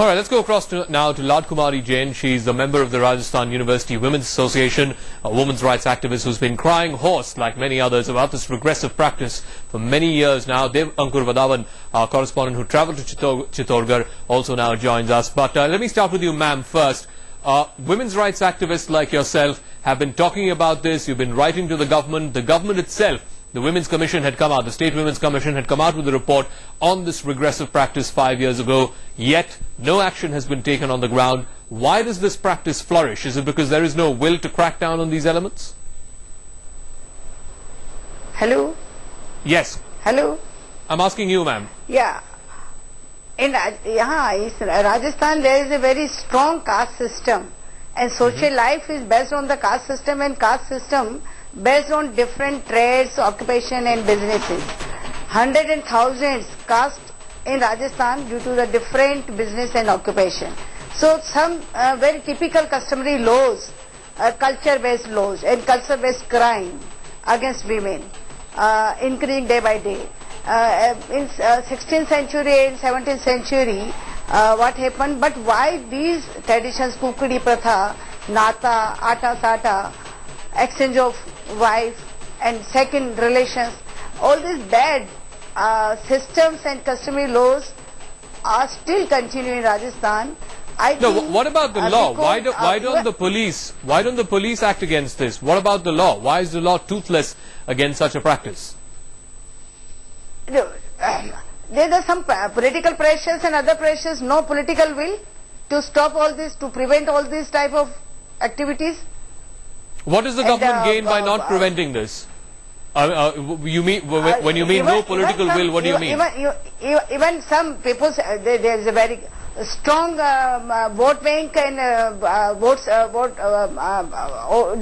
All right, let's go across now to Lad Kumari Jain. She's a member of the Rajasthan University Women's Association, a women's rights activist who's been crying hoarse, like many others, about this regressive practice for many years now. Dev Ankur Vadavan, our correspondent who travelled to Chittorgarh, also now joins us. But let me start with you, ma'am, first. Women's rights activists like yourself have been talking about this. You've been writing to the government. The government itself, the Women's Commission had come out, the State Women's Commission had come out with a report on this regressive practice 5 years ago, yet no action has been taken on the ground. Why does this practice flourish? Is it because there is no will to crack down on these elements? Hello? Yes. Hello? I'm asking you, ma'am. Yeah. In Rajasthan there is a very strong caste system, and social life is based on the caste system, and caste system based on different trades, occupation and businesses. Hundreds and thousands caste in Rajasthan due to the different business and occupation. So some very typical customary laws, culture-based laws and culture-based crime against women increasing day by day. In 16th century and 17th century, what happened? But why these traditions, kukudi pratha, nata, ata sata, exchange of wife and second relations, all these bad systems and customary laws are still continuing in Rajasthan. What about the law? Why don't the police act against this? What about the law? Why is the law toothless against such a practice? There are some political pressures and other pressures, no political will to stop all this, to prevent all these type of activities. What does the government gain by not preventing this? You mean when you mean no political will? What do you mean? Even some people, there is a very strong vote bank, and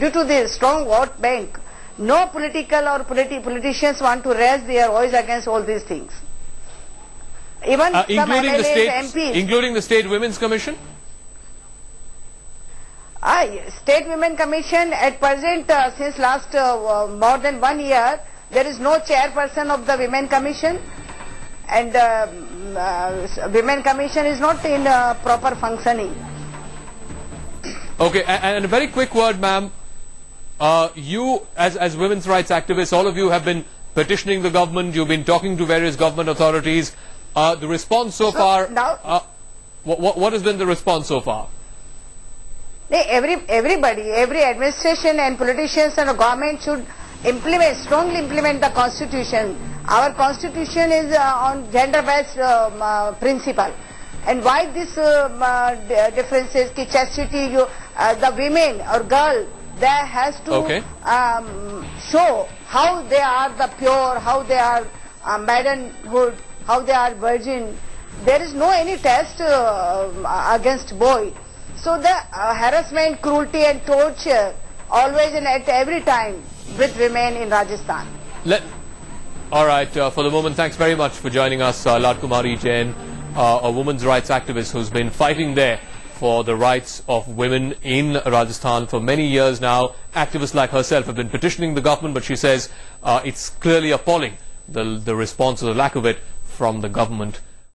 due to the strong vote bank, no political or politicians want to raise their voice against all these things. Even some MLAs, MPs, including the State Women's Commission. State Women Commission at present, since last more than 1 year, there is no chairperson of the Women Commission, and Women Commission is not in proper functioning. Okay, and a very quick word, ma'am. You, as women's rights activists, all of you have been petitioning the government. You've been talking to various government authorities. The response so far. What has been the response so far? Everybody, every administration and politicians and government should strongly implement the constitution. Our constitution is on gender-based principle. And why this differences? Ki chastity, the women or girl, they has to show how they are the pure, how they are maidenhood, how they are virgin. There is no any test against boy. So the harassment, cruelty and torture always and at every time with women in Rajasthan. All right, for the moment, thanks very much for joining us, Lad Kumari Jain, a women's rights activist who's been fighting there for the rights of women in Rajasthan for many years now. Activists like herself have been petitioning the government, but she says it's clearly appalling, the response or the lack of it from the government